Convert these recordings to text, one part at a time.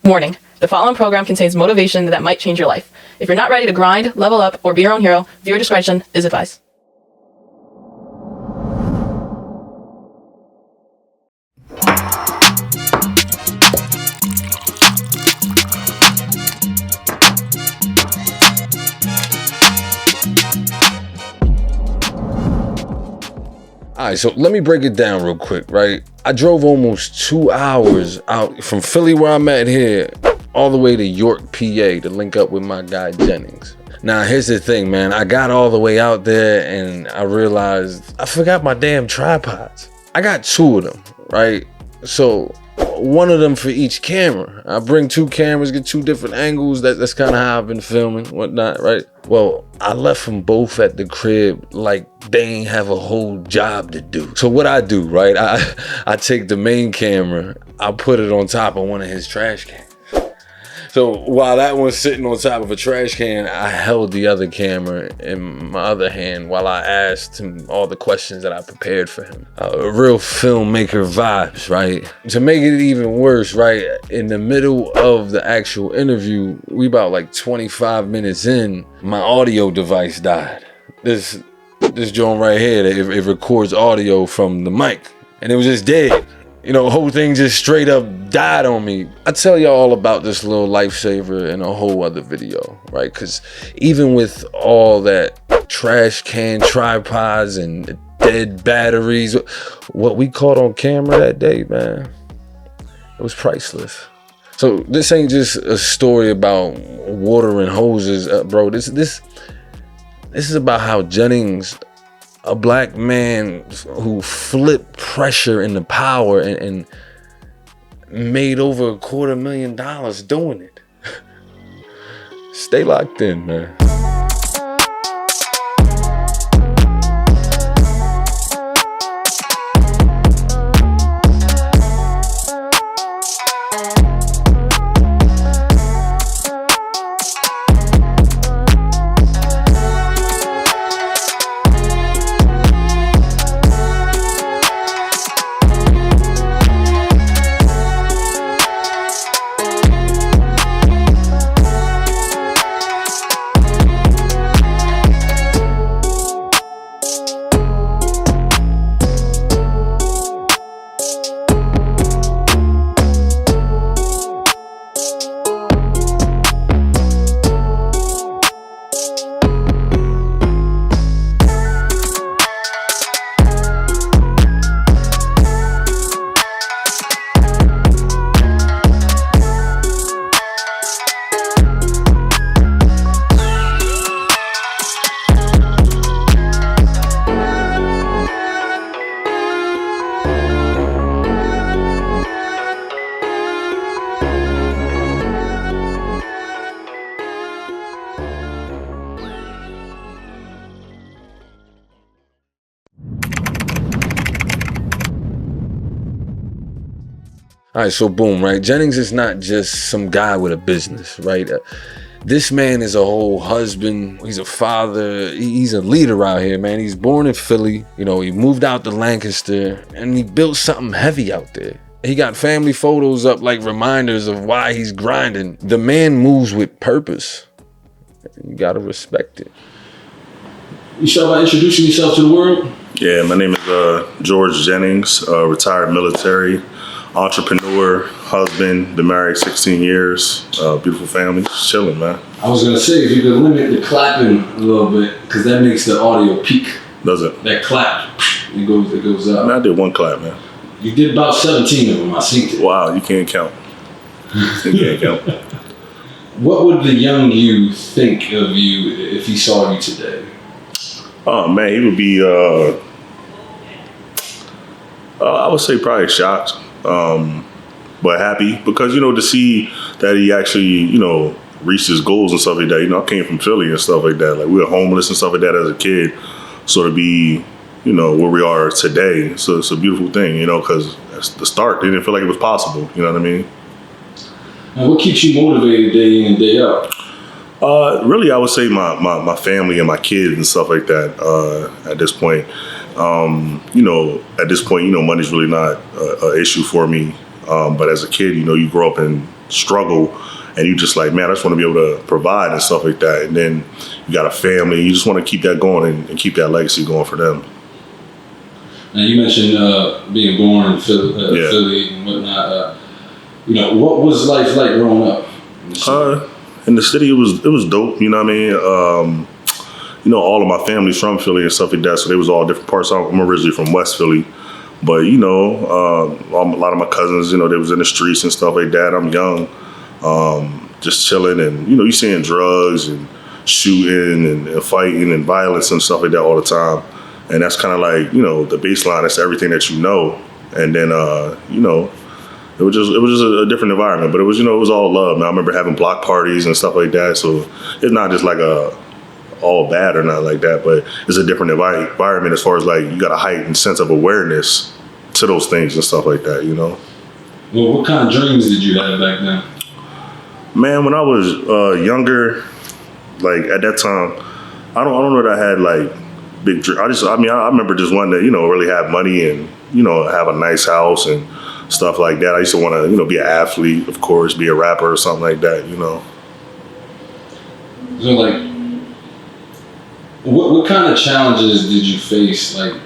Warning, the following program contains motivation that might change your life. If you're not ready to grind, level up, or be your own hero, viewer discretion is advised. All right, so let me break it down real quick, right? I drove almost 2 hours out from Philly, where I'm at here, all the way to York, PA, to link up with my guy Jennings. Now, here's the thing, man. I got all the way out there and I realized I forgot my damn tripods. I got 2 of them, right? So one of them for each camera. I bring 2 cameras, get 2 different angles. That's kind of how I've been filming, whatnot, right? Well, I left them both at the crib like they ain't have a whole job to do. So what I do, right? I take the main camera, I put it on top of one of his trash cans. So while that one's sitting on top of a trash can, I held the other camera in my other hand while I asked him all the questions that I prepared for him. Real filmmaker vibes, right? To make it even worse, right, in the middle of the actual interview, we about like 25 minutes in, my audio device died. This joint right here, it records audio from the mic, and it was just dead. You know, the whole thing just straight up died on me. I tell y'all all about this little lifesaver in a whole other video, right? Because even with all that trash can tripods and dead batteries, what we caught on camera that day, man, it was priceless. So this ain't just a story about watering hoses, bro. This is about how Jennings, a black man who flipped pressure into power and made over $250,000 doing it. Stay locked in, man. All right, so boom, right? Jennings is not just some guy with a business, right? This man is a whole husband. He's a father. He's a leader out here, man. He's born in Philly. You know, he moved out to Lancaster and he built something heavy out there. He got family photos up like reminders of why he's grinding. The man moves with purpose. You gotta respect it. You start by introducing yourself to the world? Yeah, my name is George Jennings, retired military, entrepreneur, husband, been married 16 years, beautiful family, just chilling, man. I was gonna say, if you could limit the clapping a little bit, because that makes the audio peak. Does it? That clap, it goes up. Man, I did 1 clap, man. You did about 17 of them, I seen it. Wow, you can't count. You can't count. What would the young you think of you if he saw you today? Oh, man, he would be, I would say probably shocked. But happy because, you know, to see that he actually, you know, reached his goals and stuff like that. You know, I came from Philly and stuff like that. Like, we were homeless and stuff like that as a kid. So to be, you know, where we are today, so it's a beautiful thing, you know, because that's the start. They didn't feel like it was possible. You know what I mean? And what keeps you motivated day in and day out? Really, I would say my family and my kids and stuff like that. At this point, you know, money's really not an issue for me. But as a kid, you know, you grow up in struggle, and you just like, man, I just want to be able to provide and stuff like that. And then you got a family, you just want to keep that going and keep that legacy going for them. Now you mentioned being born in Philly and whatnot. What was life like growing up in the city? It was dope. You know what I mean? All of my family's from Philly and stuff like that, so they was all different parts. I'm originally from West Philly, but a lot of my cousins, they was in the streets and stuff like that. I'm young, just chilling, and you seeing drugs and shooting and fighting and violence and stuff like that all the time. And that's kind of like, the baseline. That's everything that you know. And then, it was just a different environment. But it was, it was all love. Man, I remember having block parties and stuff like that. So it's not just like all bad or not like that. But it's a different environment as far as like you got a heightened sense of awareness to those things and stuff like that, Well, what kind of dreams did you have back then? Man, when I was younger, like at that time, I don't know that I had like big dream. I remember just wanting to, really have money and, have a nice house and stuff like that. I used to want to, be an athlete, of course, be a rapper or something like that, So, like, what kind of challenges did you face, like,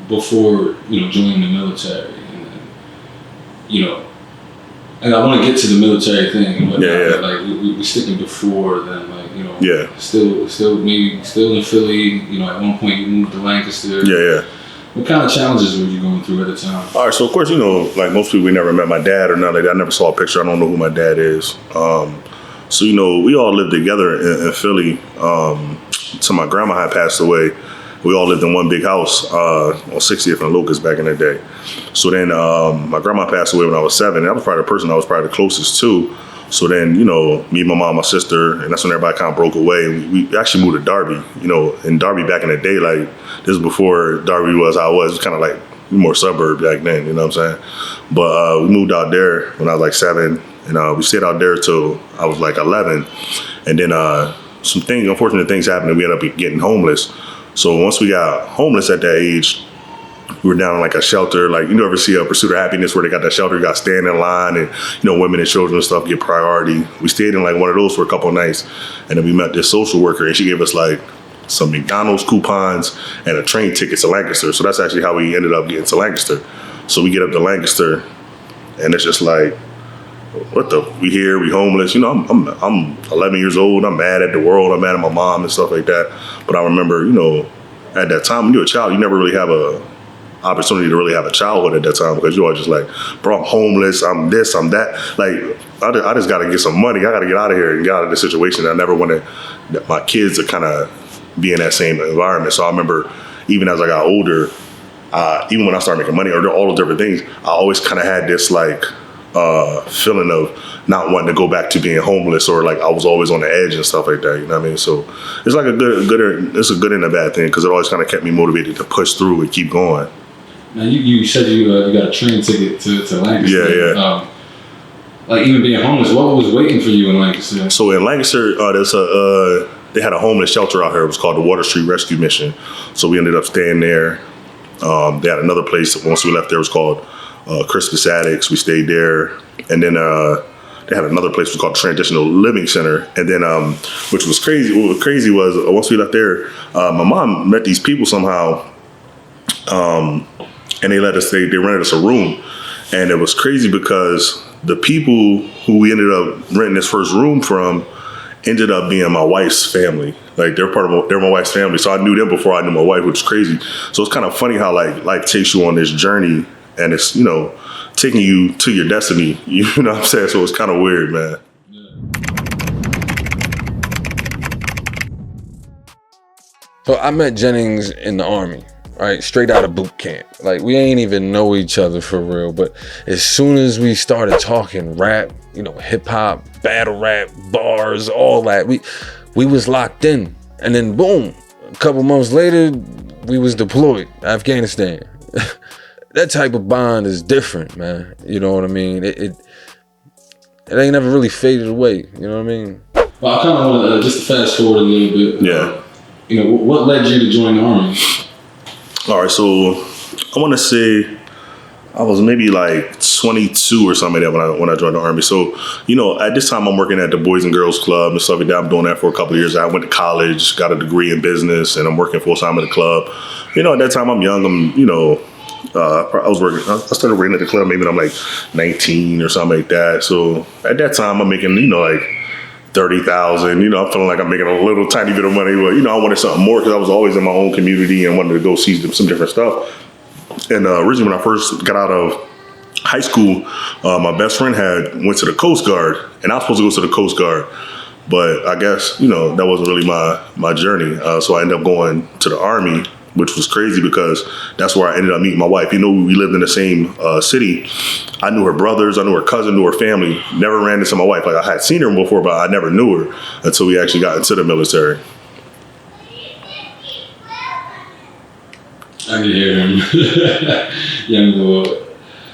before, joining the military? And then, and I want to get to the military thing and whatnot, but, like, we're sticking before then, like, still in Philly, at one point you moved to Lancaster. Yeah. What kind of challenges were you going through at the time? All right, so of course, like most people, we never met my dad or nothing like that. I never saw a picture. I don't know who my dad is. So, we all lived together in Philly. So my grandma had passed away. We all lived in one big house on 60th and Locust back in the day. So then my grandma passed away when I was 7. That was probably the person I was probably the closest to. So then, me, my mom, my sister, and that's when everybody kind of broke away. We actually moved to Darby, in Darby back in the day, like this was before Darby was how it was. It was kind of like more suburb back then, you know what I'm saying? But we moved out there when I was like 7, and we stayed out there till I was like 11. And then unfortunate things happened, and we ended up getting homeless. So once we got homeless at that age, we were down in like a shelter, like you ever see a Pursuit of Happiness where they got that shelter, you got to stand in line and, women and children and stuff get priority. We stayed in like one of those for a couple of nights, and then we met this social worker, and she gave us like some McDonald's coupons and a train ticket to Lancaster. So that's actually how we ended up getting to Lancaster. So we get up to Lancaster, and it's just like, we here, we homeless. I'm 11 years old, I'm mad at the world, I'm mad at my mom and stuff like that. But I remember, at that time, when you're a child, you never really have a opportunity to really have a childhood at that time, because you are just like, bro, I'm homeless, I'm this, I'm that. Like, I just got to get some money. I got to get out of here and get out of this situation. I never wanted my kids to kind of be in that same environment. So I remember, even as I got older, even when I started making money or all those different things, I always kind of had this like feeling of not wanting to go back to being homeless, or like I was always on the edge and stuff like that. You know what I mean? So it's like it's a good and a bad thing, because it always kind of kept me motivated to push through and keep going. Now you said you got a train ticket to Lancaster. Yeah. Like, even being homeless, what was waiting for you in Lancaster? So in Lancaster, they had a homeless shelter out here. It was called the Water Street Rescue Mission. So we ended up staying there. They had another place once we left there, it was called Crispus Addicts. We stayed there, and then they had another place called Transitional Living Center. And then, which was crazy. What was crazy was once we left there, my mom met these people somehow, and they rented us a room. And it was crazy because the people who we ended up renting this first room from ended up being my wife's family. Like, they're my wife's family. So I knew them before I knew my wife, which is crazy. So it's kind of funny how like life takes you on this journey, and it's, taking you to your destiny. You know what I'm saying? So it's kind of weird, man. So I met Jennings in the Army, right? Straight out of boot camp. Like, we ain't even know each other for real. But as soon as we started talking rap, hip hop, battle rap, bars, all that, we was locked in. And then boom, a couple months later, we was deployed to Afghanistan. That type of bond is different, man. You know what I mean? It ain't never really faded away. You know what I mean? Well, I kind of want to just fast forward a little bit. Yeah. What led you to join the Army? All right, so I want to say I was maybe like 22 or something like that when I joined the Army. So, at this time I'm working at the Boys and Girls Club and stuff like that. I'm doing that for a couple of years. I went to college, got a degree in business, and I'm working full time at the club. At that time I'm young. I started working at the club maybe when I'm like 19 or something like that. So at that time I'm making, like 30,000, I'm feeling like I'm making a little tiny bit of money, but I wanted something more because I was always in my own community and wanted to go see some different stuff. And originally when I first got out of high school, my best friend went to the Coast Guard, and I was supposed to go to the Coast Guard, but I guess, that wasn't really my journey. So I ended up going to the Army, which was crazy because that's where I ended up meeting my wife. We lived in the same city. I knew her brothers, I knew her cousin, knew her family. Never ran into my wife. Like, I had seen her before, but I never knew her until we actually got into the military. I can hear him. Young boy.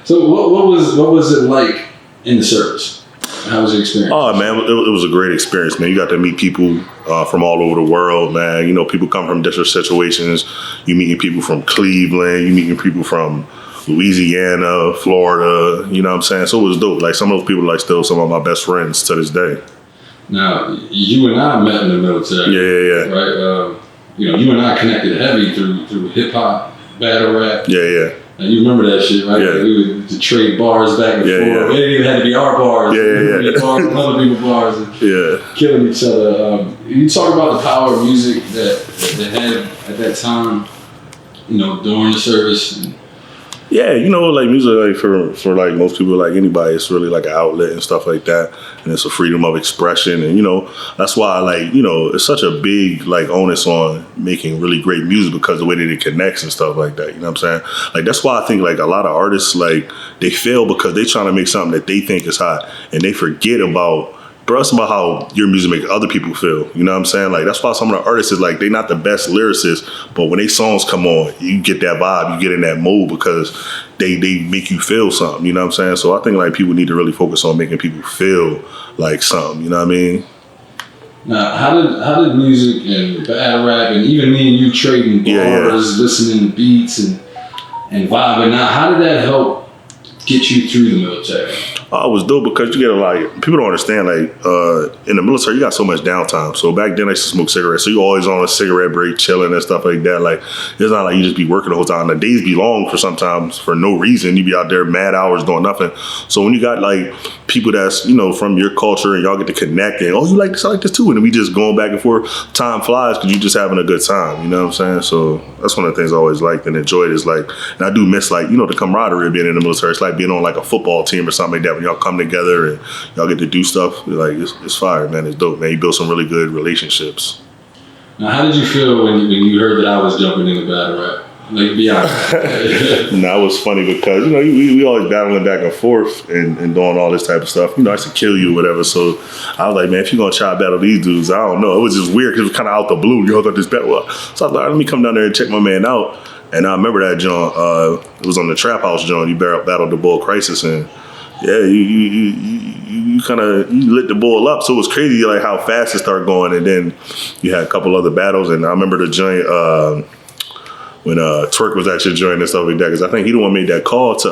So what was it like in the service? How was your experience? Oh man, it was a great experience, man. You got to meet people from all over the world, man. People come from different situations. You meeting people from Cleveland, you meeting people from Louisiana, Florida. You know what I'm saying? So it was dope. Like, some of those people are like still some of my best friends to this day. Now, you and I met in the military. Yeah. Right. You and I connected heavy through hip hop, battle rap. Yeah. And you remember that shit, right? Yeah. We would trade bars back and forth. Yeah. It didn't even have to be our bars. Yeah. Bars and other people's bars. And killing each other. You talk about the power of music that had at that time, during the service. Yeah, like music, like for like most people, like anybody, it's really like an outlet and stuff like that, and it's a freedom of expression, and that's why it's such a big like onus on making really great music because the way that it connects and stuff like that. You know what I'm saying? Like, that's why I think like a lot of artists, like, they fail because they trying to make something that they think is hot, and they forget about. Bro, it's about how your music make other people feel. You know what I'm saying? Like, that's why some of the artists is like, they're not the best lyricists, but when they songs come on, you get that vibe, you get in that mode because they make you feel something. You know what I'm saying? So I think like people need to really focus on making people feel like something. You know what I mean? Now, how did music and battle rap and even me and you trading bars, listening to beats and vibing? Now, how did that help get you through the military? It was dope because you get people don't understand, like, in the military, you got so much downtime. So back then I used to smoke cigarettes. So you always on a cigarette break, chilling and stuff like that. Like, it's not like you just be working the whole time. The days be long sometimes for no reason. You be out there mad hours doing nothing. So when you got like people that's, from your culture and y'all get to connect and, you like this, I like this too. And we just going back and forth. Time flies because you just having a good time. You know what I'm saying? So that's one of the things I always liked and enjoyed is like, and I do miss like, the camaraderie of being in the military. It's like being on like a football team or something like that. When y'all come together and y'all get to do stuff, like, it's fire, man. It's dope, man. You build some really good relationships. Now, how did you feel when you heard that I was jumping in the battle rap? Like, be honest. It was funny because, we always battling back and forth and doing all this type of stuff. I used to kill you or whatever. So I was like, man, if you're going to try to battle these dudes, I don't know. It was just weird because it was kind of out the blue. You got this battle. So I was like, let me come down there and check my man out. And I remember that, John, it was on the Trap House, John. You battled the Bull Crisis, and yeah, you kind of lit the bull up. So it was crazy, like how fast it started going. And then you had a couple other battles. And I remember the joint when Twerk was actually joining and stuff like that, because I think he the one made that call to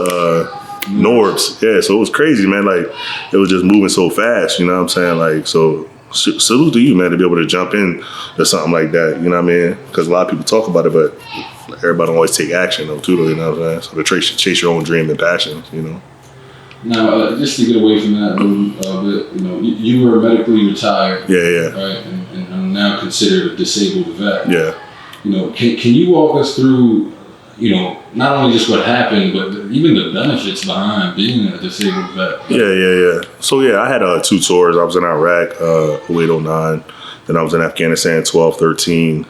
Norbs. Yeah, so it was crazy, man. Like, it was just moving so fast. You know what I'm saying? Like, so salute to you, man, to be able to jump in to something like that. You know what I mean? Because a lot of people talk about it, but everybody don't always take action though, too. You know what I'm saying? So to chase your own dream and passion. Now, just to get away from that a little bit, you were medically retired. Yeah. Right, and I'm now considered a disabled vet. Yeah. Can you walk us through, not only just what happened, but even the benefits behind being a disabled vet? Yeah. So yeah, I had 2 tours. I was in Iraq, 08-09. Then I was in Afghanistan, 12-13.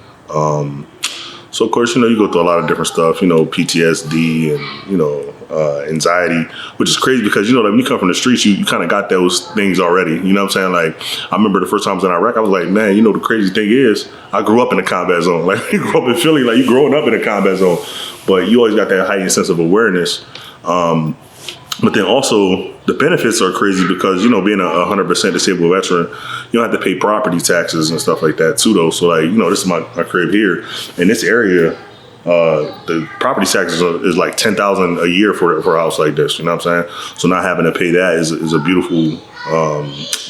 So of course, you go through a lot of different stuff, PTSD and, anxiety, which is crazy because, like when you come from the streets, you kind of got those things already. You know what I'm saying? Like, I remember the first time I was in Iraq, I was like, man, the crazy thing is I grew up in a combat zone. Like, you grew up in Philly, like you growing up in a combat zone, but you always got that heightened sense of awareness. But then also the benefits are crazy because, being a 100% disabled veteran, you don't have to pay property taxes and stuff like that too, though. So like, this is my crib here in this area. the property tax is like $10,000 a year for a house like this. You know what I'm saying? So not having to pay that is a beautiful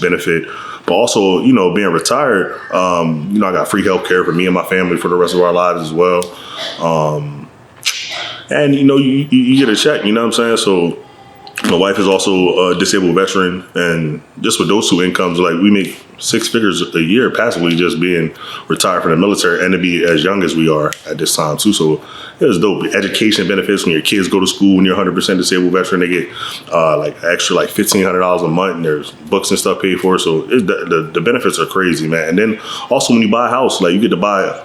benefit. But also, you know, being retired, you know, I got free health care for me and my family for the rest of our lives as well. And, you know, you get a check, you know what I'm saying? So my wife is also a disabled veteran. And just with those two incomes, like we make 6 figures a year passively just being retired from the military and to be as young as we are at this time too. So it was dope. Education benefits when your kids go to school when you're 100% disabled veteran, they get like extra like $1,500 a month, and there's books and stuff paid for. So the benefits are crazy, man. And then also when you buy a house, like you get to buy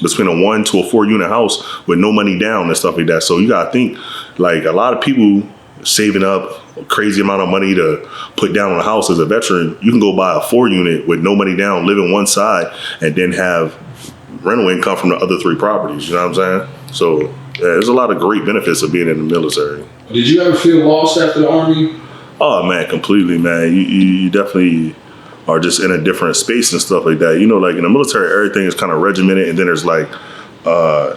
between a 1 to a 4 unit house with no money down and stuff like that. So you gotta think, like a lot of people saving up a crazy amount of money to put down on a house as a veteran. You can go buy a 4 unit with no money down, live in one side, and then have rental income from the other 3 properties. You know what I'm saying? So yeah, there's a lot of great benefits of being in the military. Did you ever feel lost after the Army? Oh man, completely, man. You definitely are just in a different space and stuff like that. You know, like in the military, everything is kind of regimented, and then there's like,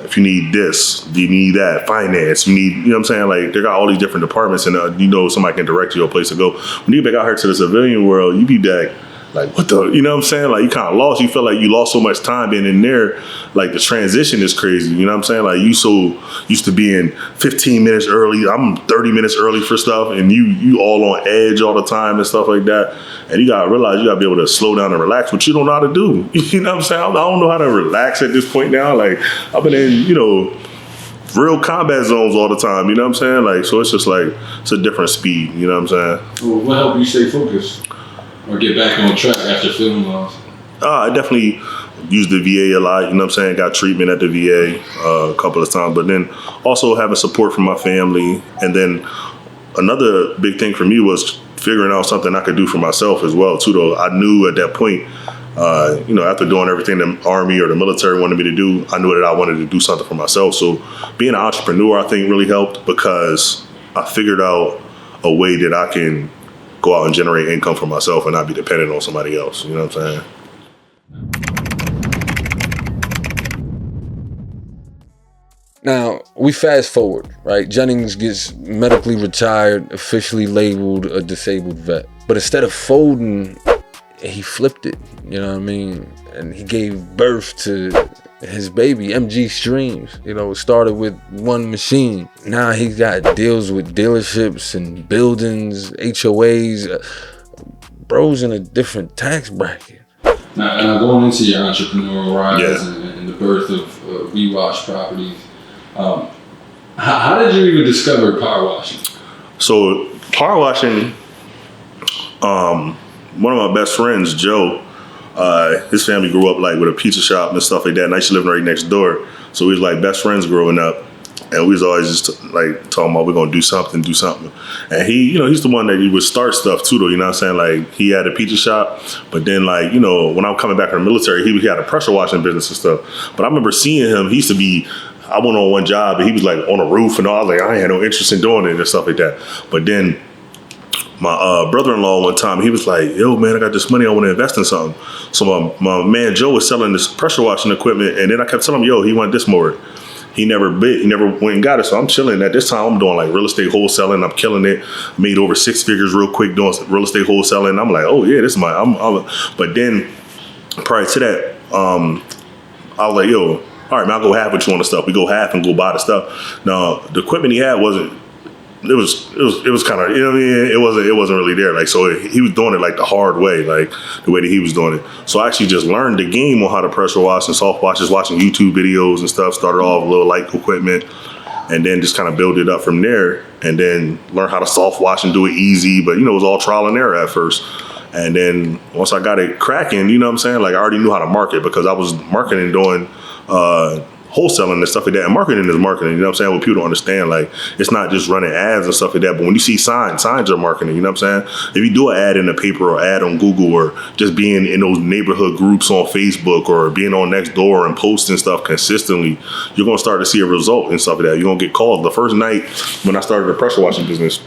if you need this, you need that, finance, you need, you know what I'm saying? Like, they got all these different departments, and you know, somebody can direct you a place to go. When you get back out here to the civilian world, you be back, like, what the, you know what I'm saying? Like, you kind of lost. You feel like you lost so much time being in there. Like, the transition is crazy, you know what I'm saying? Like, you so used to being 15 minutes early. I'm 30 minutes early for stuff, and you all on edge all the time and stuff like that. And you gotta realize you gotta be able to slow down and relax, which you don't know how to do. You know what I'm saying? I don't know how to relax at this point now. Like, I've been in, you know, real combat zones all the time. You know what I'm saying? Like, so it's just like, it's a different speed. You know what I'm saying? Well, what helped you stay focused or get back on track after feeling lost? I definitely used the VA a lot. You know what I'm saying? Got treatment at the VA a couple of times, but then also having support from my family. And then another big thing for me was figuring out something I could do for myself as well too, though. I knew at that point, you know, after doing everything the Army or the military wanted me to do, I knew that I wanted to do something for myself. So being an entrepreneur, I think, really helped, because I figured out a way that I can go out and generate income for myself and not be dependent on somebody else. You know what I'm saying? Now, we fast forward, right? Jennings gets medically retired, officially labeled a disabled vet. But instead of folding, he flipped it, you know what I mean? And he gave birth to his baby, MG Streams. You know, it started with one machine. Now he's got deals with dealerships and buildings, HOAs. Bro's in a different tax bracket. Now going into your entrepreneurial rise and the birth of V-Wash Properties, how did you even discover power washing? So power washing, one of my best friends, Joe, his family grew up like with a pizza shop and stuff like that, and I used to live right next door. So we was like best friends growing up, and we was always just like talking about we're gonna do something. And he, you know, he's the one that he would start stuff too, though. You know what I'm saying? Like, he had a pizza shop, but then, like, you know, when I'm coming back from the military, he had a pressure washing business and stuff. But I remember seeing him. He used to be, I went on one job and he was like on a roof and all. I was like, I ain't had no interest in doing it and stuff like that. But then my brother-in-law one time, he was like, yo, man, I got this money, I want to invest in something. So my man Joe was selling this pressure washing equipment, and then I kept telling him, yo, he wanted this more. He never went and got it. So I'm chilling. At this time, I'm doing like real estate wholesaling. I'm killing it. Made over 6 figures real quick doing real estate wholesaling. I'm like, oh yeah, this is but then prior to that, I was like, yo, all right, man, I'll go half with you on the stuff. We go half and go buy the stuff. Now, the equipment he had wasn't, it was kind of, you know what I mean? It wasn't really there. Like, so he was doing it like the hard way, like the way that he was doing it. So I actually just learned the game on how to pressure wash and soft wash, just watching YouTube videos and stuff. Started off with a little light equipment, and then just kind of build it up from there, and then learn how to soft wash and do it easy. But, you know, it was all trial and error at first. And then once I got it cracking, you know what I'm saying? Like, I already knew how to market, because I was marketing, doing wholesaling and stuff like that. And marketing is marketing, you know what I'm saying? What people don't understand, like, it's not just running ads and stuff like that. But when you see signs are marketing, you know what I'm saying? If you do an ad in the paper or ad on Google, or just being in those neighborhood groups on Facebook, or being on Nextdoor and posting stuff consistently, you're going to start to see a result and stuff like that. You're going to get called. The first night when I started the pressure washing business,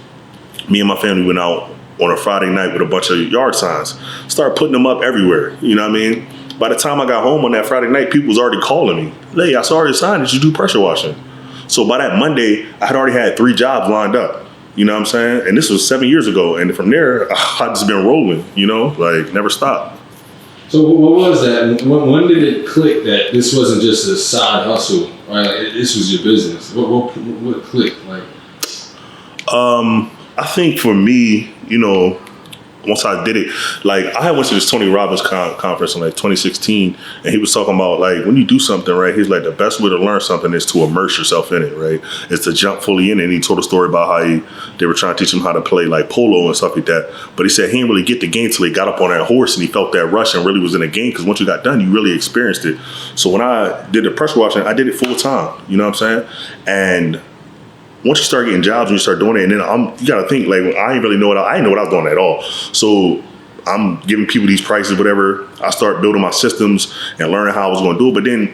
me and my family went out on a Friday night with a bunch of yard signs, started putting them up everywhere, you know what I mean? by the time I got home on that Friday night, people was already calling me. Hey, I saw your sign that you do pressure washing. So by that Monday, I had already had 3 jobs lined up. You know what I'm saying? And this was 7 years ago. And from there, I just been rolling, you know, like never stopped. So what was that? When did it click that this wasn't just a side hustle, right? Like, this was your business. What clicked? Like, I think for me, you know, once I did it, like I went to this Tony Robbins conference in like 2016, and he was talking about like when you do something right, he's like the best way to learn something is to immerse yourself in it, right? It's to jump fully in it. And he told a story about how they were trying to teach him how to play like polo and stuff like that. But he said he didn't really get the game till he got up on that horse and he felt that rush and really was in the game, because once you got done, you really experienced it. So when I did the pressure washing, I did it full time. You know what I'm saying? And once you start getting jobs and you start doing it, and then you gotta think like I didn't really know I didn't know what I was doing at all. So I'm giving people these prices, whatever. I start building my systems and learning how I was gonna do it. But then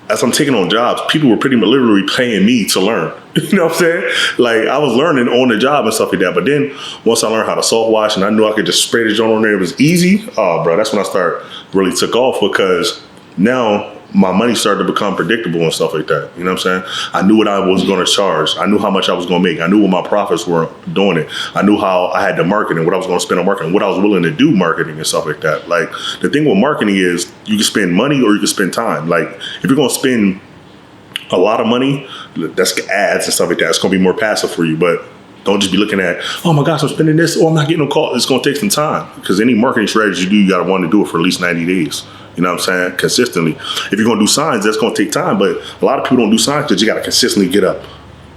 as I'm taking on jobs, people were pretty much literally paying me to learn. You know what I'm saying? Like I was learning on the job and stuff like that. But then once I learned how to soft wash and I knew I could just spray the joint on there, it was easy. Oh, bro, that's when I really took off, because now my money started to become predictable and stuff like that. You know what I'm saying? I knew what I was going to charge. I knew how much I was going to make. I knew what my profits were doing it. I knew how I had to market and what I was going to spend on marketing, what I was willing to do marketing and stuff like that. Like the thing with marketing is you can spend money or you can spend time. Like if you're going to spend a lot of money, that's ads and stuff like that. It's going to be more passive for you, but don't just be looking at, oh my gosh, I'm spending this, or I'm not getting no call. It's going to take some time, because any marketing strategy you do, you got to want to do it for at least 90 days. You know what I'm saying? Consistently. If you're going to do signs, that's going to take time. But a lot of people don't do signs because you got to consistently get up,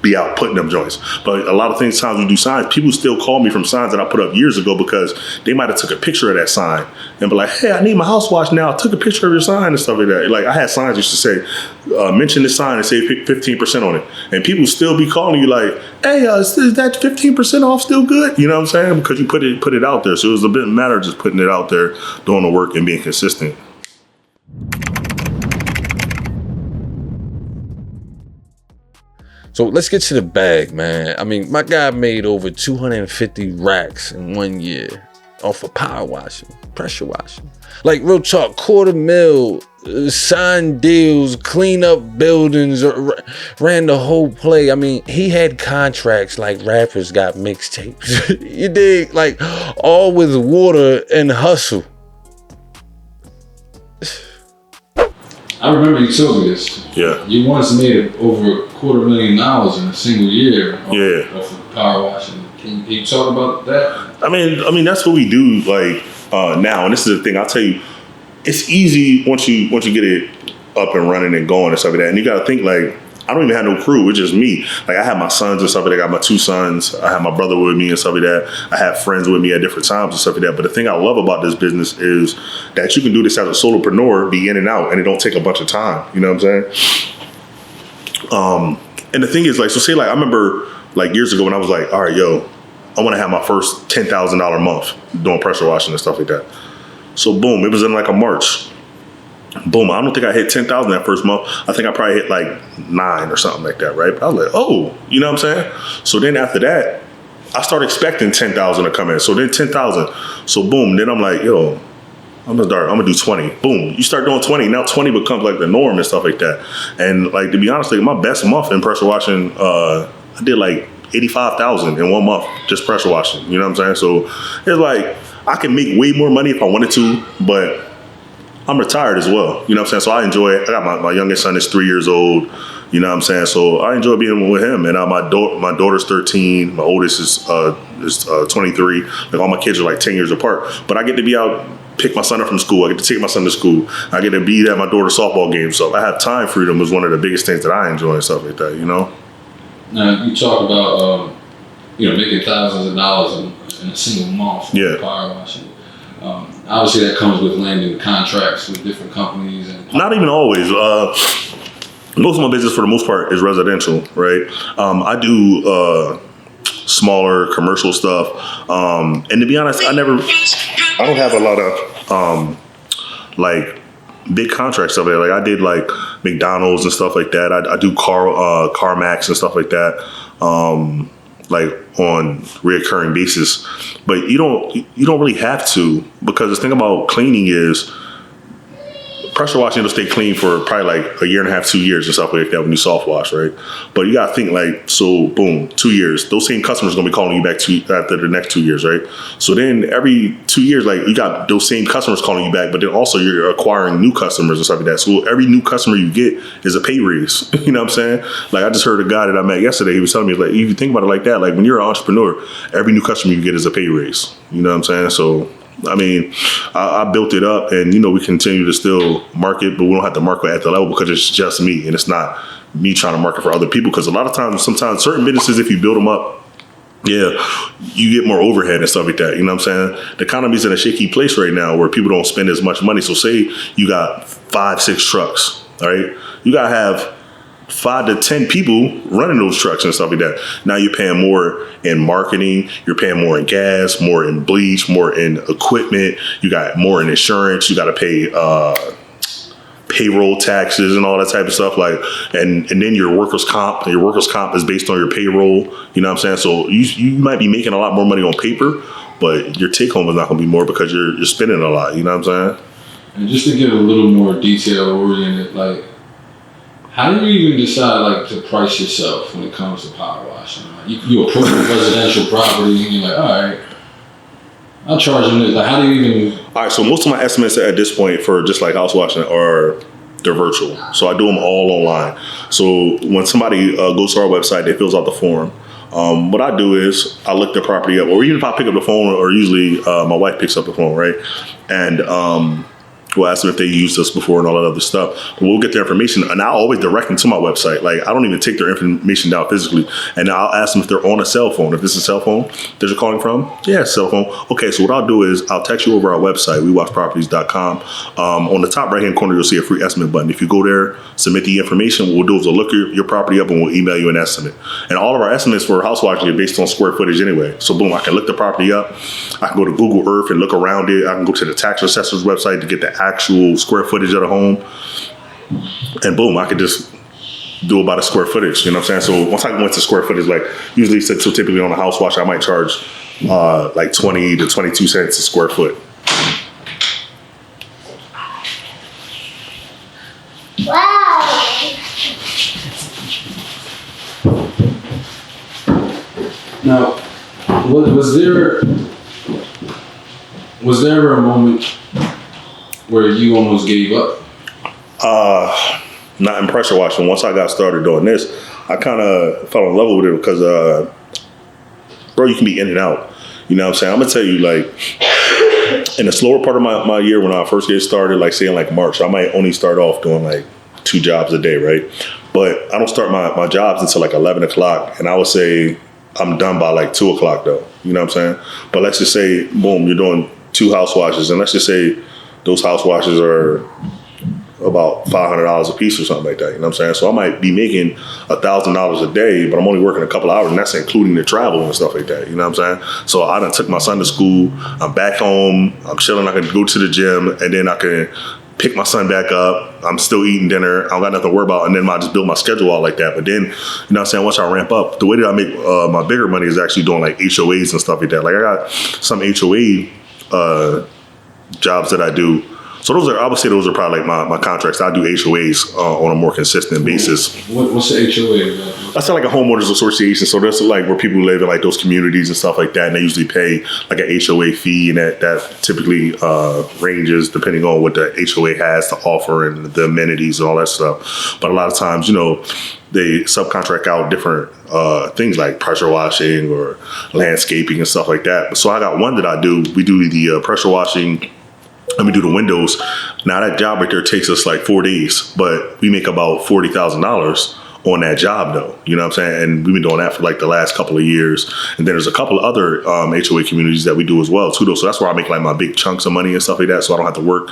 be out putting them joints. But a lot of times we do signs, people still call me from signs that I put up years ago, because they might have took a picture of that sign and be like, hey, I need my house washed now. I took a picture of your sign and stuff like that. Like I had signs used to say, mention this sign and save 15% on it. And people still be calling you like, hey, is that 15% off still good? You know what I'm saying? Because you put it out there. So it was a bit matter of just putting it out there, doing the work and being consistent. So let's get to the bag, man. I mean, my guy made over 250 racks in 1 year off of power washing, pressure washing. Like real talk, $250,000, signed deals, clean up buildings, ran the whole play. I mean, he had contracts like rappers got mixtapes. You dig? Like all with water and hustle. I remember you told me this. Yeah. You once made over $250,000 in a single year off of power washing. Can you talk about that? I mean that's what we do like now, and this is the thing. I'll tell you, it's easy once you get it up and running and going and stuff like that. And you got to think like, I don't even have no crew. It's just me. Like I have my sons and stuff like that. I got my 2 sons. I have my brother with me and stuff like that. I have friends with me at different times and stuff like that. But the thing I love about this business is that you can do this as a solopreneur, be in and out, and it don't take a bunch of time. You know what I'm saying? And the thing is like, so say like, I remember like years ago when I was like, all right, yo, I want to have my first $10,000 month doing pressure washing and stuff like that. So boom, it was in like a March. Boom, I don't think I hit 10,000 that first month. I think I probably hit like 9 or something like that, right? But I was like, oh, you know what I'm saying? So then after that, I started expecting 10,000 to come in. So then 10,000. So boom, then I'm like, yo, I'm gonna do 20. Boom, you start doing 20. Now 20 becomes like the norm and stuff like that. And like, to be honest, like my best month in pressure washing, I did like 85,000 in 1 month, just pressure washing. You know what I'm saying? So it's like, I can make way more money if I wanted to, but I'm retired as well. You know what I'm saying? So I enjoy it. I got my youngest son is 3 years old. You know what I'm saying? So I enjoy being with him. And my daughter's 13. My oldest is 23. Like all my kids are like 10 years apart. But I get to be out, pick my son up from school. I get to take my son to school. I get to be at my daughter's softball game. So I have time freedom is one of the biggest things that I enjoy and stuff like that, you know? Now, you talk about, making thousands of dollars in a single month for power washing. Obviously, that comes with landing contracts with different companies. And not even always. Most of my business, for the most part, is residential, right? I do smaller commercial stuff, and to be honest, I don't have a lot of like big contract stuff. Like I did like McDonald's and stuff like that. I do CarMax and stuff like that. Like on reoccurring basis, but you don't really have to, because the thing about cleaning is pressure washing, it'll stay clean for probably like a year and a half, 2 years and stuff like that when you soft wash, right? But you gotta think like, so boom, 2 years, those same customers gonna be calling you back after the next 2 years, right? So then every 2 years, like you got those same customers calling you back, but then also you're acquiring new customers and stuff like that. So every new customer you get is a pay raise. You know what I'm saying? Like I just heard a guy that I met yesterday, he was telling me, like, if you think about it like that, like when you're an entrepreneur, every new customer you get is a pay raise. You know what I'm saying? So I mean, I built it up, and you know, we continue to still market, but we don't have to market at the level because it's just me, and it's not me trying to market for other people. Because a lot of times, sometimes certain businesses, if you build them up, yeah, you get more overhead and stuff like that. You know what I'm saying? The economy's in a shaky place right now where people don't spend as much money. So say you got 5, 6 trucks, all right? You gotta have 5 to 10 people running those trucks and stuff like that. Now you're paying more in marketing, you're paying more in gas, more in bleach, more in equipment, you got more in insurance, you got to pay payroll taxes and all that type of stuff. Like, and then your workers' comp is based on your payroll. You know what I'm saying? So you might be making a lot more money on paper, but your take home is not going to be more because you're spending a lot. You know what I'm saying? And just to get a little more detail oriented, like, how do you even decide like to price yourself when it comes to power washing? Like, you approach a residential property and you're like, all right, I'll charge them this. Like, how do you even? All right, so most of my estimates at this point for just like house washing they're virtual. So I do them all online. So when somebody goes to our website, they fills out the form. What I do is I look the property up, or even if I pick up the phone, or usually my wife picks up the phone, right? And we'll ask them if they used us before and all that other stuff. We'll get their information, and I'll always direct them to my website. Like, I don't even take their information down physically. And I'll ask them if they're on a cell phone. If this is a cell phone that you're calling from, yeah, cell phone. Okay, so what I'll do is I'll text you over our website, wewashproperties.com. On the top right-hand corner, you'll see a free estimate button. If you go there, submit the information, what we'll do is we'll look your property up and we'll email you an estimate. And all of our estimates for house washing are based on square footage anyway. So boom, I can look the property up. I can go to Google Earth and look around it. I can go to the tax assessor's website to get the actual square footage of the home, and boom, I could just do about a square footage. You know what I'm saying? So once I went to square footage, like usually, so typically on a house wash, I might charge like 20 to 22 cents a square foot. Wow. Now, was there ever a moment where you almost gave up? Not in pressure washing. Once I got started doing this, I kind of fell in love with it because, bro, you can be in and out. You know what I'm saying? I'm gonna tell you, like, in the slower part of my year when I first get started, like say in like March, I might only start off doing like 2 jobs a day, right? But I don't start my jobs until like 11 o'clock, and I would say I'm done by like 2 o'clock though. You know what I'm saying? But let's just say, boom, you're doing 2 house washes, and let's just say those house washes are about $500 a piece or something like that. You know what I'm saying? So I might be making $1,000 a day, but I'm only working a couple hours, and that's including the travel and stuff like that. You know what I'm saying? So I done took my son to school. I'm back home. I'm chilling. I can go to the gym, and then I can pick my son back up. I'm still eating dinner. I don't got nothing to worry about. And then I just build my schedule out like that. But then, you know what I'm saying, once I ramp up, the way that I make my bigger money is actually doing like HOAs and stuff like that. Like I got some HOA jobs that I do. So I would say those are probably like my contracts. I do HOAs on a more consistent basis. What's the HOA? I sound like a homeowners association. So that's like where people live in like those communities and stuff like that. And they usually pay like an HOA fee, and that typically ranges depending on what the HOA has to offer and the amenities and all that stuff. But a lot of times, you know, they subcontract out different things like pressure washing or landscaping and stuff like that. So I got one that I do. We do the pressure washing. Let me do the windows. Now that job right there takes us like 4 days, but we make about $40,000 on that job though. You know what I'm saying? And we've been doing that for like the last couple of years. And then there's a couple of other HOA communities that we do as well too though. So that's where I make like my big chunks of money and stuff like that. So I don't have to work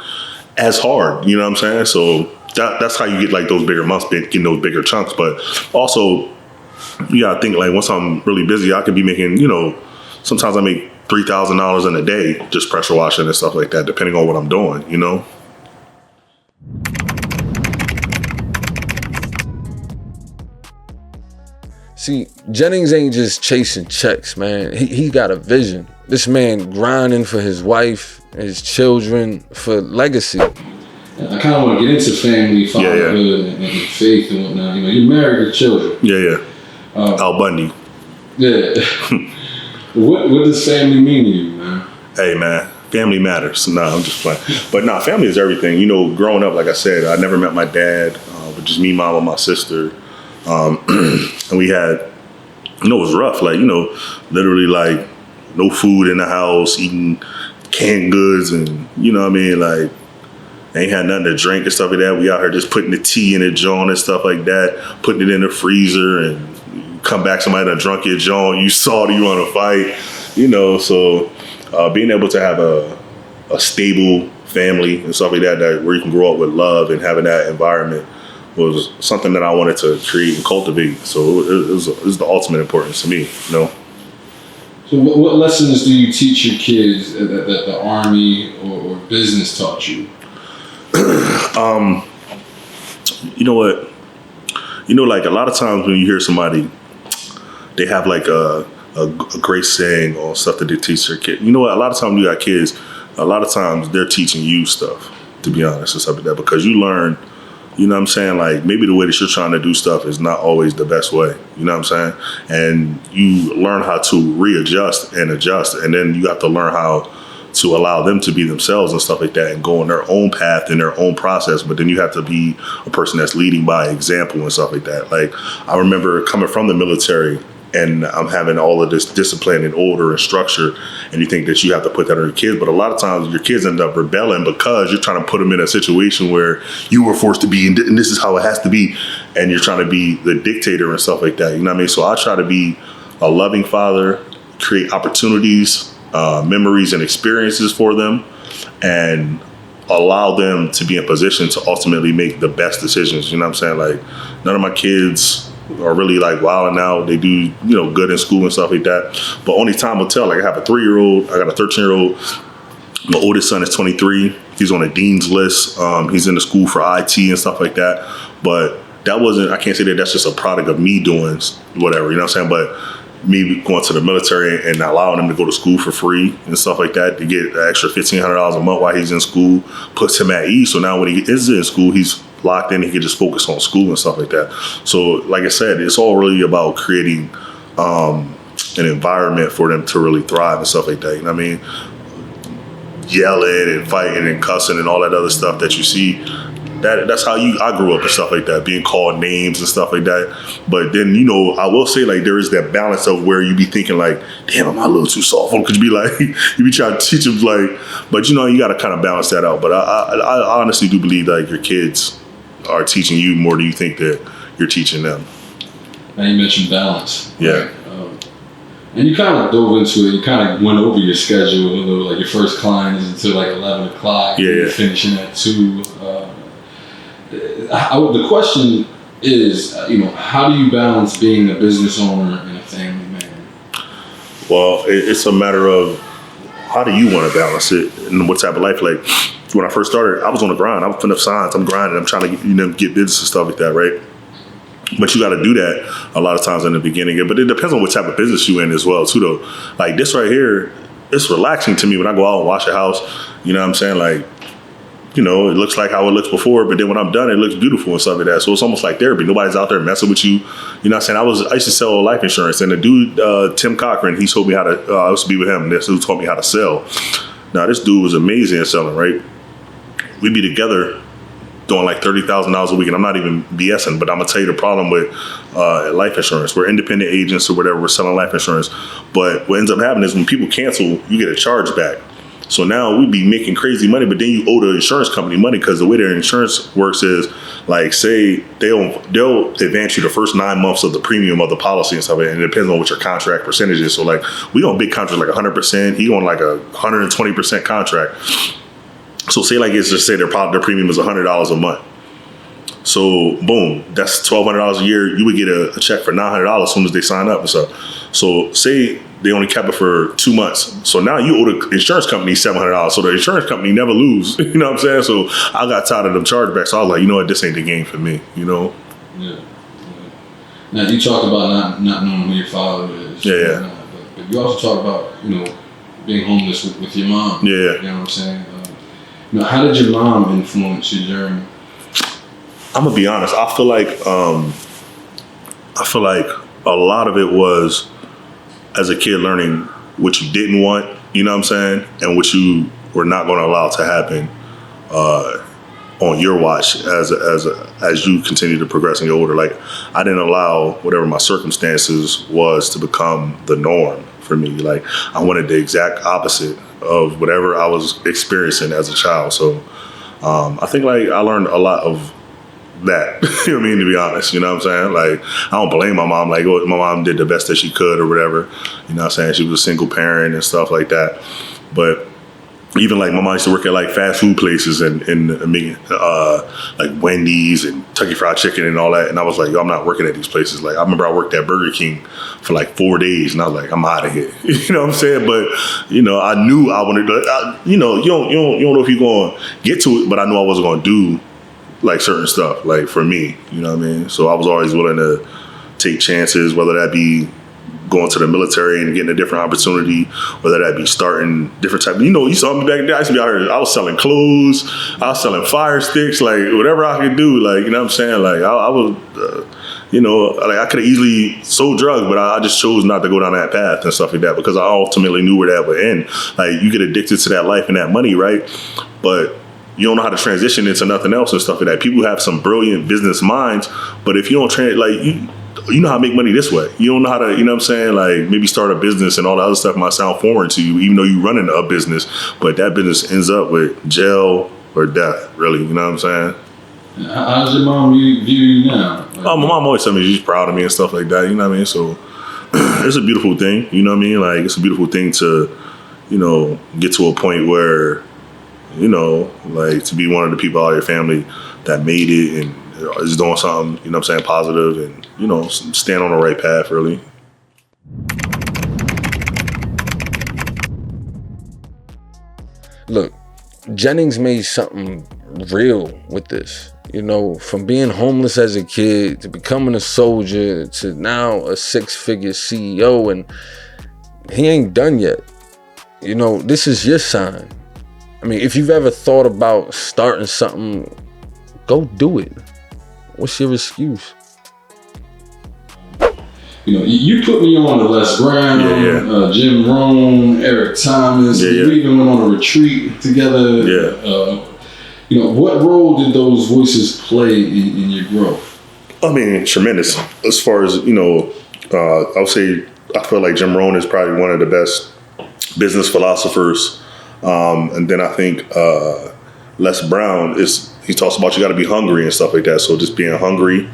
as hard. You know what I'm saying? So that's how you get like those bigger months, getting those bigger chunks. But also, you gotta think like once I'm really busy, I could be making, you know, sometimes I make $3,000 in a day just pressure washing and stuff like that, depending on what I'm doing, you know? See, Jennings ain't just chasing checks, man. He got a vision. This man grinding for his wife, his children, for legacy. I kind of want to get into family, fatherhood, and faith and whatnot. You know, you're married with children. Yeah. Al Bundy. Yeah. What does family mean to you, man? Hey, man. Family matters. Nah, I'm just playing. But nah, family is everything. You know, growing up, like I said, I never met my dad, but just me, mom, and my sister. And we had, you know, it was rough. Like, you know, literally like no food in the house, eating canned goods, and you know what I mean? Like, ain't had nothing to drink and stuff like that. We out here just putting the tea in the joint and stuff like that, putting it in the freezer, and come back, somebody done drunk your joint, you salty, you want to fight, you know. So being able to have a stable family and stuff like that, where you can grow up with love and having that environment was something that I wanted to create and cultivate. So it was the ultimate importance to me, you know. So what lessons do you teach your kids that the Army or business taught you? You know what? You know, like a lot of times when you hear somebody, they have like a great saying or stuff that they teach their kid. You know what? A lot of times when you got kids, a lot of times they're teaching you stuff, to be honest, and stuff like that, because you learn, you know what I'm saying? Like maybe the way that you're trying to do stuff is not always the best way, you know what I'm saying? And you learn how to readjust and adjust, and then you have to learn how to allow them to be themselves and stuff like that and go on their own path and their own process. But then you have to be a person that's leading by example and stuff like that. Like I remember coming from the military and I'm having all of this discipline and order and structure, and you think that you have to put that on your kids. But a lot of times your kids end up rebelling because you're trying to put them in a situation where you were forced to be, and this is how it has to be. And you're trying to be the dictator and stuff like that. You know what I mean? So I try to be a loving father, create opportunities, memories and experiences for them, and allow them to be in position to ultimately make the best decisions. You know what I'm saying? Like none of my kids are really like wilding out. They do, you know, good in school and stuff like that. But only time will tell. Like I have a 3-year-old, I got a 13-year-old. My oldest son is 23. He's on a dean's list. He's in the school for IT and stuff like that. But that wasn't, I can't say that that's just a product of me doing whatever, you know what I'm saying? But me going to the military and allowing him to go to school for free and stuff like that to get an extra $1,500 a month while he's in school puts him at ease. So now when he is in school, he's locked in. He can just focus on school and stuff like that. So like I said, it's all really about creating an environment for them to really thrive and stuff like that. You know what I mean? Yelling and fighting and cussing and all that other stuff that you see. That's how I grew up and stuff like that, being called names and stuff like that. But then, you know, I will say like there is that balance of where you be thinking like, damn, am I a little too soft? Because you be like, you be trying to teach them like, but you know, you got to kind of balance that out. But I honestly do believe like your kids are teaching you more than you think that you're teaching them. Now you mentioned balance. Yeah. Right? And you kind of dove into it. You kind of went over your schedule. You know, like your first client is until like 11 o'clock. Yeah. You're finishing at 2. The question is, you know, how do you balance being a business owner and a family man? Well, it's a matter of how do you want to balance it and what type of life. Like when I first started, I was on the grind. I'm putting up signs. I'm grinding. I'm trying to get business and stuff like that, right? But you got to do that a lot of times in the beginning. But it depends on what type of business you in as well, too, though. Like this right here, it's relaxing to me when I go out and wash a house. You know what I'm saying? Like, you know, it looks like how it looks before, but then when I'm done, it looks beautiful and stuff like that. So it's almost like therapy. Nobody's out there messing with you. You know what I'm saying? I used to sell life insurance, and the dude, Tim Cochran, he told me how to, I used to be with him, and this dude taught me how to sell. Now, this dude was amazing at selling, right? We'd be together doing like $30,000 a week, and I'm not even BSing, but I'm gonna tell you the problem with life insurance. We're independent agents or whatever, we're selling life insurance. But what ends up happening is when people cancel, you get a charge back. So now we'd be making crazy money, but then you owe the insurance company money because the way their insurance works is like, say they'll advance you the first 9 months of the premium of the policy and stuff, and it depends on what your contract percentage is. So like we on big contracts like 100%, he on like a 120% contract. So say like it's just say their premium is $100 a month. So boom, that's $1,200 a year. You would get a check for $900 as soon as they sign up and stuff. So say they only kept it for 2 months. So now you owe the insurance company $700. So the insurance company never lose. You know what I'm saying? So I got tired of them chargebacks. So I was like, you know what, this ain't the game for me, you know? Yeah. Now you talked about not knowing who your father is. Yeah. But you also talk about, you know, being homeless with your mom. Yeah. You know what I'm saying? You know, how did your mom influence your journey? I'm gonna be honest. I feel like a lot of it was as a kid learning what you didn't want. You know what I'm saying, and what you were not going to allow to happen on your watch as you continue to progress and get older. Like, I didn't allow whatever my circumstances was to become the norm for me. Like, I wanted the exact opposite of whatever I was experiencing as a child. So I think like I learned a lot of that. You know what I mean, to be honest, you know what I'm saying? Like, I don't blame my mom. Like, oh, my mom did the best that she could or whatever. You know what I'm saying? She was a single parent and stuff like that. But even like my mom used to work at like fast food places and like Wendy's and Kentucky Fried Chicken and all that. And I was like, yo, I'm not working at these places. Like, I remember I worked at Burger King for like 4 days and I was like, I'm out of here. You know what I'm saying? But, you know, I knew I wanted to, you know, you don't know if you're going to get to it, but I knew I wasn't going to do like certain stuff, like for me, you know what I mean? So I was always willing to take chances, whether that be going to the military and getting a different opportunity, whether that be starting different type. You know, you saw me back there. I used to be out here. I was selling clothes. I was selling fire sticks, like whatever I could do. Like, you know what I'm saying? Like I was, you know, like I could have easily sold drugs, but I just chose not to go down that path and stuff like that because I ultimately knew where that would end. Like, you get addicted to that life and that money, right? But you don't know how to transition into nothing else and stuff like that. People have some brilliant business minds, but if you don't you know how to make money this way. You don't know how to, you know what I'm saying? Like, maybe start a business and all the other stuff might sound foreign to you, even though you're running a business, but that business ends up with jail or death, really. You know what I'm saying? How does your mom view you now? Like, my mom always tells me she's proud of me and stuff like that. You know what I mean? So it's a beautiful thing. You know what I mean? Like, it's a beautiful thing to, you know, get to a point where, you know, like, to be one of the people out of your family that made it and is doing something, you know what I'm saying, positive and, you know, stand on the right path, really. Look, Jennings made something real with this. You know, from being homeless as a kid to becoming a soldier to now a 6-figure CEO, and he ain't done yet. You know, this is your sign. I mean, if you've ever thought about starting something, go do it. What's your excuse? You know, you put me on to Les Brown, Jim Rohn, Eric Thomas. We even went on a retreat together. You know, what role did those voices play in your growth? I mean, tremendous. As far as, you know, I would say I feel like Jim Rohn is probably one of the best business philosophers. And then I think Les Brown he talks about you got to be hungry and stuff like that. So just being hungry,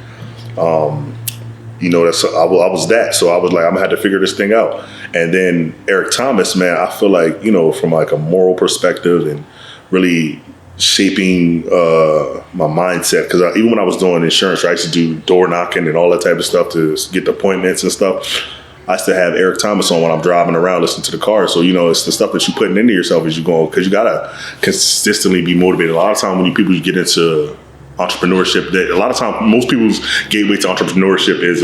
you know, I was that. So I was like, I'm gonna have to figure this thing out. And then Eric Thomas, man, I feel like, you know, from like a moral perspective and really shaping my mindset. Because even when I was doing insurance, I used to do door knocking and all that type of stuff to get appointments and stuff. I still have Eric Thomas on when I'm driving around listening to the car. So, you know, it's the stuff that you're putting into yourself as you're going, because you got to consistently be motivated. A lot of time when people get into entrepreneurship, a lot of time, most people's gateway to entrepreneurship is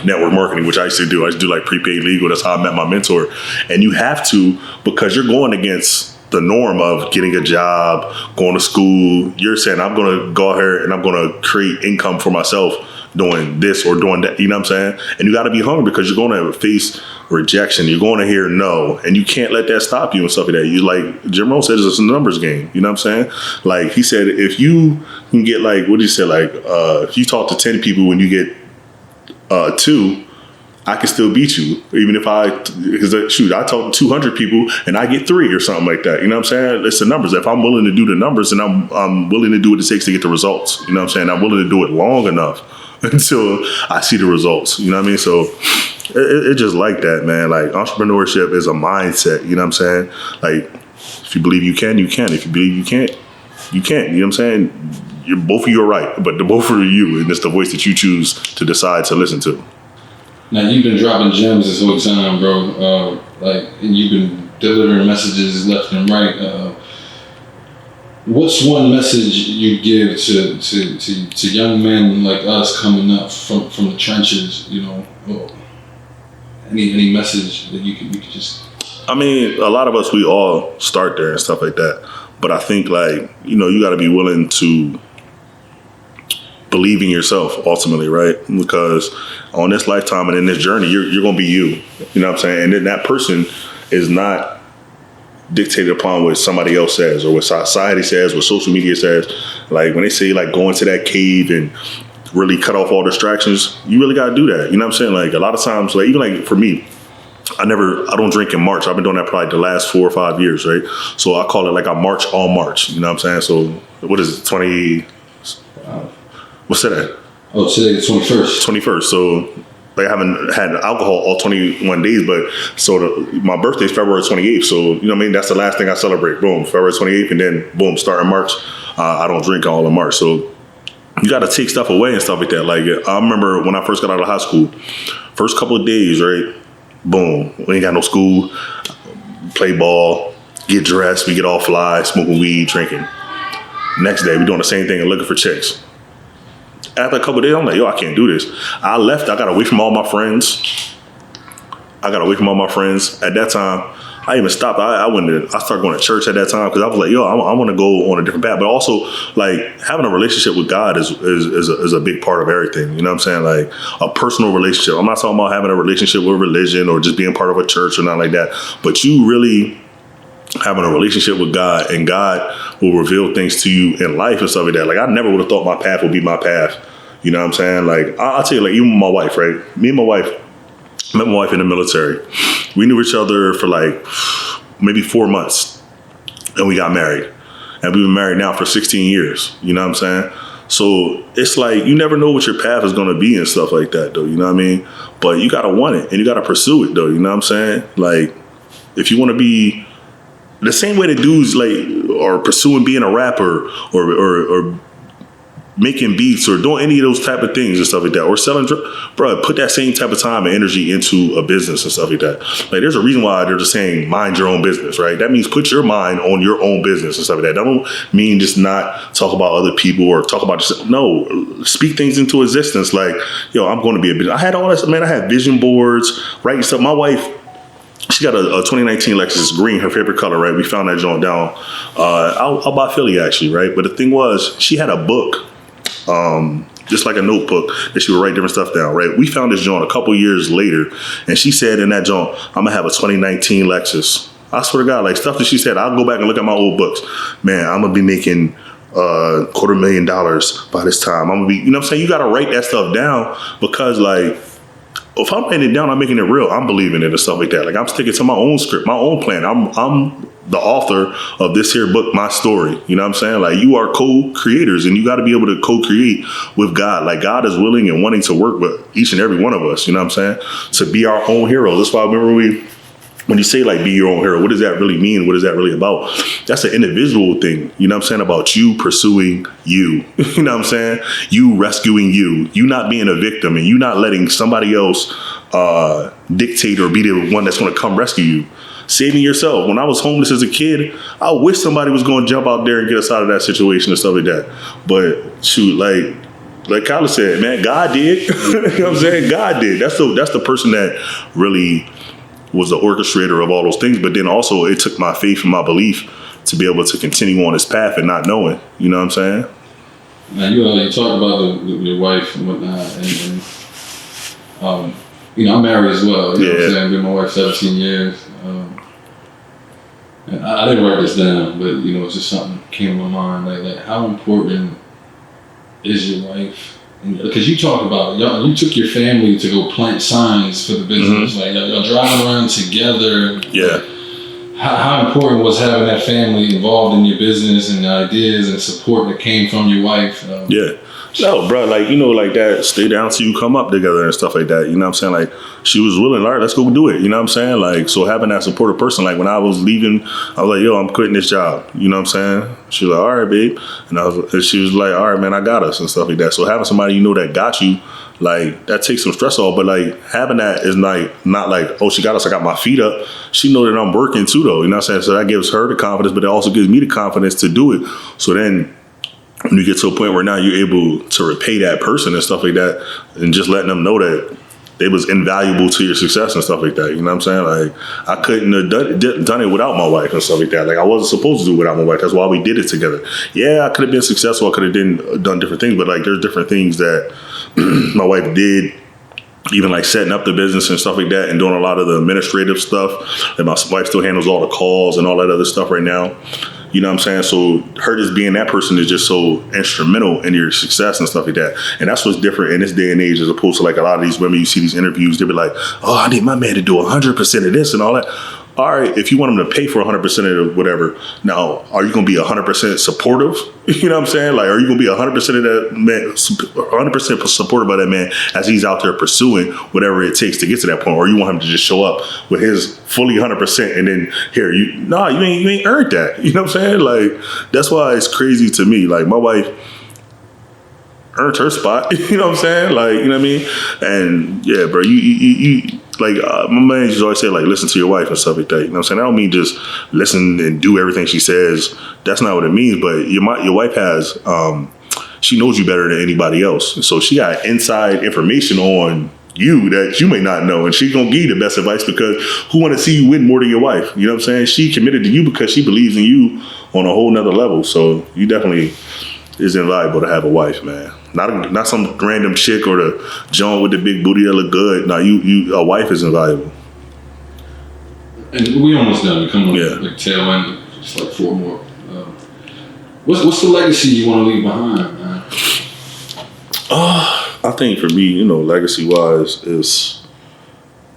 network marketing, which I used to do. I used to do like prepaid legal. That's how I met my mentor. And you have to, because you're going against the norm of getting a job, going to school. You're saying, I'm going to go out here and I'm going to create income for myself doing this or doing that, you know what I'm saying? And you got to be hungry because you're going to face rejection. You're going to hear no, and you can't let that stop you and stuff like that. You, like Jim Rohn said, it's a numbers game. You know what I'm saying? Like he said, if you can get like, what did he say? Like, if you talk to 10 people when you get 2, I can still beat you. Even if I talk to 200 people and I get 3 or something like that. You know what I'm saying? It's the numbers. If I'm willing to do the numbers, and I'm willing to do what it takes to get the results. You know what I'm saying? I'm willing to do it long enough until I see the results. You know what I mean? So it just like that, man. Like, entrepreneurship is a mindset. You know what I'm saying? Like, if you believe you can, you can. If you believe you can't, you can't. You know what I'm saying? Both of you are right, but the both of you, and it's the voice that you choose to decide to listen to. Now, you've been dropping gems this whole time, bro. And you've been delivering messages left and right. What's one message you give to young men like us coming up from the trenches? You know, any message that you could just. I mean, a lot of us, we all start there and stuff like that. But I think like, you got to be willing to believe in yourself ultimately, right? Because on this lifetime and in this journey, you're going to be you. You know what I'm saying? And then that person is not dictated upon what somebody else says or what society says, what social media says. Like when they say like go into that cave and really cut off all distractions, you really got to do that. You know what I'm saying? Like a lot of times, like even like for me, I don't drink in March. I've been doing that probably the last 4 or 5 years, right? So I call it like a March all March. You know what I'm saying? So what is it? What's that? Oh, today the 21st. 21st. So like I haven't had alcohol all 21 days, but so my birthday is February 28th. So, you know what I mean? That's the last thing I celebrate. Boom, February 28th. And then boom, starting March, I don't drink all in March. So you got to take stuff away and stuff like that. Like I remember when I first got out of high school, first couple of days, right? Boom, we ain't got no school, play ball, get dressed, we get all fly, smoking weed, drinking. Next day, we doing the same thing and looking for chicks. After a couple of days, I'm like, yo, I can't do this. I left, I got away from all my friends. At that time, I even stopped. I started going to church at that time because I was like, yo, I want to go on a different path. But also, like, having a relationship with God is a big part of everything. You know what I'm saying? Like, a personal relationship. I'm not talking about having a relationship with religion or just being part of a church or nothing like that. But you really having a relationship with God, and God will reveal things to you in life and stuff like that. Like, I never would have thought my path would be my path. You know what I'm saying? Like, I'll tell you, like, even my wife, right? Me and my wife, met my wife in the military. We knew each other for like maybe 4 months and we got married. And we've been married now for 16 years. You know what I'm saying? So it's like, you never know what your path is going to be and stuff like that, though. You know what I mean? But you got to want it and you got to pursue it, though. You know what I'm saying? Like, if you want to be the same way that dudes like are pursuing being a rapper or making beats or doing any of those type of things and stuff like that, or selling, bro, put that same type of time and energy into a business and stuff like that. Like, there's a reason why they're just saying mind your own business, right? That means put your mind on your own business and stuff like that. That don't mean just not talk about other people or talk about yourself. No, speak things into existence. Like, yo, I'm going to be a business. I had all this, man. I had vision boards, writing stuff. My wife, she got a 2019 Lexus green, her favorite color, right? We found that joint down out by Philly, actually, right? But the thing was, she had a book, just like a notebook that she would write different stuff down, right? We found this joint a couple years later, and she said in that joint, I'm gonna have a 2019 Lexus. I swear to God, like stuff that she said, I'll go back and look at my old books. Man, I'm gonna be making $250,000 by this time. I'm gonna be, you know what I'm saying? You gotta write that stuff down because, like, if I'm writing it down, I'm making it real. I'm believing it and stuff like that. Like, I'm sticking to my own script, my own plan. I'm the author of this here book, my story. You know what I'm saying? Like, you are co-creators and you got to be able to co-create with God. Like, God is willing and wanting to work with each and every one of us. You know what I'm saying? To be our own hero. That's why when you say like be your own hero, what does that really mean? What is that really about? That's an individual thing. You know what I'm saying? About you pursuing you. You know what I'm saying? You rescuing you. You not being a victim and you not letting somebody else dictate or be the one that's going to come rescue you. Saving yourself. When I was homeless as a kid, I wish somebody was going to jump out there and get us out of that situation and stuff like that. But shoot, like Kyla said, man, God did. You know what I'm saying? God did. That's the person that really was the orchestrator of all those things. But then also it took my faith and my belief to be able to continue on this path and not knowing. You know what I'm saying? Now, you talk about your wife and whatnot, and I'm married as well. You know what I'm saying? I've been with my wife 17 years. And I didn't write this down, but it's just something that came to my mind. Like how important is your wife? Because you talk about you took your family to go plant signs for the business. Mm-hmm. Like y'all driving around together. Yeah. How important was having that family involved in your business and the ideas and support that came from your wife? No, bro, like, like that, stay down till you come up together and stuff like that. You know what I'm saying? Like, she was willing, all right, let's go do it. You know what I'm saying? Like, so having that supportive person, like when I was leaving, I was like, yo, I'm quitting this job. You know what I'm saying? She was like, all right, babe. And she was like, all right, man, I got us and stuff like that. So having somebody that got you, like, that takes some stress off. But like having that is like, not like, oh, she got us, I got my feet up. She know that I'm working too, though. You know what I'm saying? So that gives her the confidence, but it also gives me the confidence to do it. So then when you get to a point where now you're able to repay that person and stuff like that, and just letting them know that they was invaluable to your success and stuff like that. You know what I'm saying? Like, I couldn't have done it without my wife and stuff like that. Like, I wasn't supposed to do it without my wife. That's why we did it together. Yeah, I could have been successful. I could have done different things, but like, there's different things that my wife did, even like setting up the business and stuff like that, and doing a lot of the administrative stuff. And my wife still handles all the calls and all that other stuff right now. You know what I'm saying? So her just being that person is just so instrumental in your success and stuff like that. And that's what's different in this day and age, as opposed to like a lot of these women, you see these interviews, they be like, oh, I need my man to do 100% of this and all that. All right, if you want him to pay for 100% of whatever, now, are you going to be 100% supportive? You know what I'm saying? Like, are you going to be 100% of that man, 100% supportive of that man as he's out there pursuing whatever it takes to get to that point? Or you want him to just show up with his fully 100% and then here, you ain't earned that. You know what I'm saying? Like, that's why it's crazy to me. Like, my wife earned her spot. You know what I'm saying? Like, you know what I mean? And yeah, bro, you like, my man just always say, like, listen to your wife and stuff like that. You know what I'm saying? I don't mean just listen and do everything she says. That's not what it means. But your wife has, she knows you better than anybody else. So she got inside information on you that you may not know. And she's going to give you the best advice, because who want to see you win more than your wife? You know what I'm saying? She committed to you because she believes in you on a whole nother level. So you definitely is invaluable to have a wife, man. Not some random chick or the John with the big booty that look good. No, a wife is invaluable. And we almost done. We come on like tail end, just like 4 more. What's the legacy you want to leave behind, man? I think for me, legacy wise is,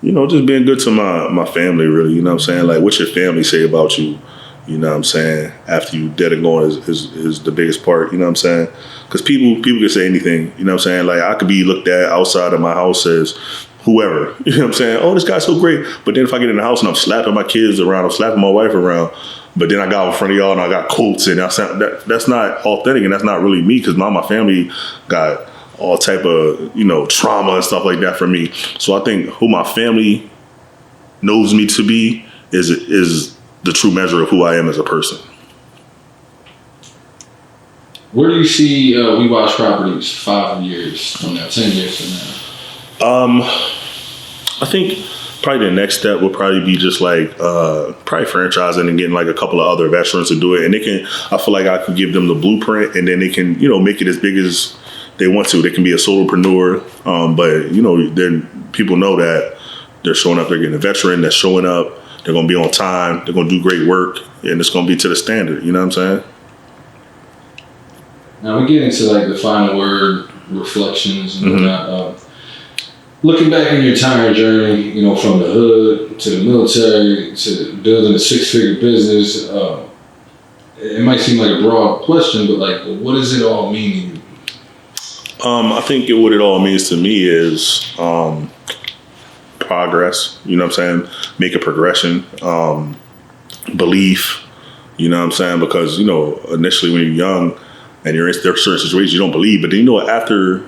just being good to my family, really. You know what I'm saying? Like, what your family say about you, you know what I'm saying, after you dead and gone is the biggest part, you know what I'm saying? Because people can say anything, you know what I'm saying? Like, I could be looked at outside of my house as whoever, you know what I'm saying? Oh, this guy's so great. But then if I get in the house and I'm slapping my kids around, I'm slapping my wife around, but then I got in front of y'all and I got quotes, and that's not authentic, and that's not really me, because my family got all type of, trauma and stuff like that for me. So I think who my family knows me to be is the true measure of who I am as a person. Where do you see We Watch Properties 5 years from now, 10 years from now? I think probably the next step would probably be just like probably franchising and getting like a couple of other veterans to do it. And I feel like I could give them the blueprint, and then they can, make it as big as they want to. They can be a solopreneur, but then people know that they're showing up, they're getting a veteran that's showing up, they're going to be on time, they're going to do great work, and it's going to be to the standard. You know what I'm saying? Now we get into like the final word, reflections and whatnot. Looking back in your entire journey, from the hood to the military to building a 6-figure business, it might seem like a broad question, but like, what does it all mean to you? I think what it all means to me is progress. You know what I'm saying? Make a progression, belief. You know what I'm saying? Because initially when you're young and you're in certain situations, you don't believe, but then after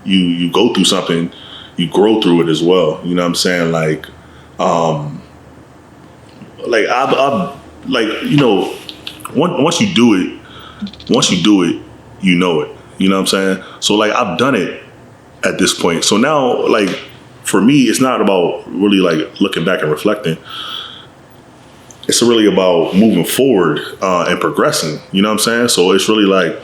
you go through something, you grow through it as well. You know what I'm saying? Like, once you do it, you know it. You know what I'm saying? So like, I've done it at this point. So now, like, for me, it's not about really like looking back and reflecting. It's really about moving forward and progressing. You know what I'm saying? So it's really like,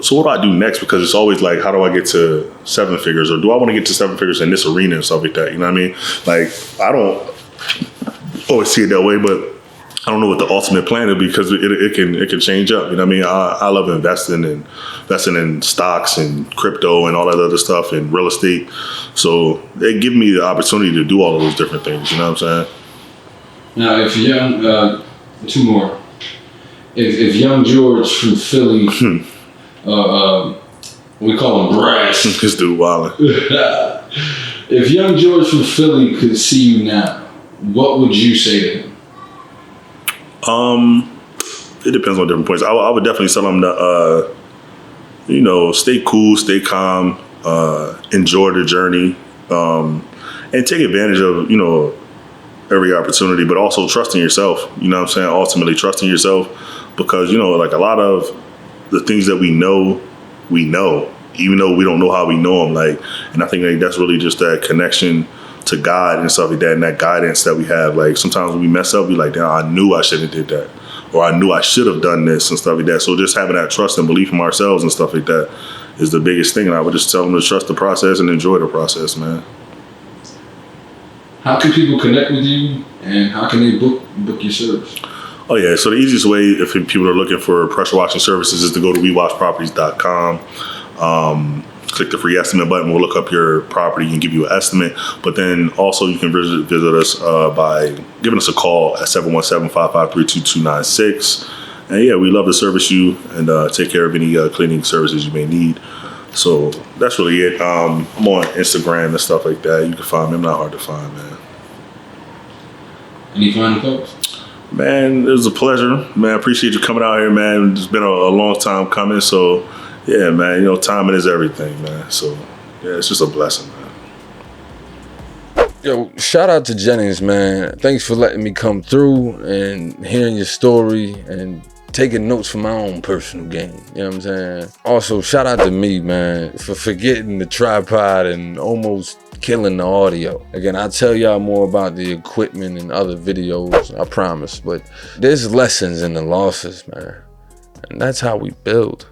so what do I do next? Because it's always like, how do I get to 7 figures? Or do I want to get to 7 figures in this arena and stuff like that? You know what I mean? Like, I don't always see it that way, but I don't know what the ultimate plan is, because it can change up. You know what I mean? I love investing in stocks and crypto and all that other stuff and real estate. So it gives me the opportunity to do all of those different things. You know what I'm saying? Now, if young, 2 more. If young George from Philly, we call him Brass. This dude wildin'. If young George from Philly could see you now, what would you say to him? It depends on different points. I would definitely tell him to, stay cool, stay calm, enjoy the journey, and take advantage of, every opportunity, but also trusting yourself. You know what I'm saying? Ultimately trusting yourself, because, like, a lot of the things that we know, even though we don't know how we know him. Like, and I think like that's really just that connection to God and stuff like that, and that guidance that we have. Like sometimes when we mess up, we like, damn, I knew I shouldn't have did that, or I knew I should have done this and stuff like that. So just having that trust and belief in ourselves and stuff like that is the biggest thing. And I would just tell them to trust the process and enjoy the process, man. How can people connect with you, and how can they book your service? Oh yeah, so the easiest way if people are looking for pressure washing services is to go to wewashproperties.com. Click the free estimate button. We'll look up your property and give you an estimate. But then also you can visit us by giving us a call at 717-553-2296. And yeah, we love to service you and take care of any cleaning services you may need. So that's really it. I'm on Instagram and stuff like that. You can find me. I'm not hard to find, man. Any final thoughts? Man, it was a pleasure. Man, I appreciate you coming out here, man. It's been a long time coming. So yeah, man, timing is everything, man. So yeah, it's just a blessing, man. Yo, shout out to Jennings, man. Thanks for letting me come through and hearing your story and taking notes for my own personal gain. You know what I'm saying? Also, shout out to me, man, for forgetting the tripod and almost killing the audio. Again, I'll tell y'all more about the equipment and other videos, I promise. But there's lessons in the losses, man. And that's how we build.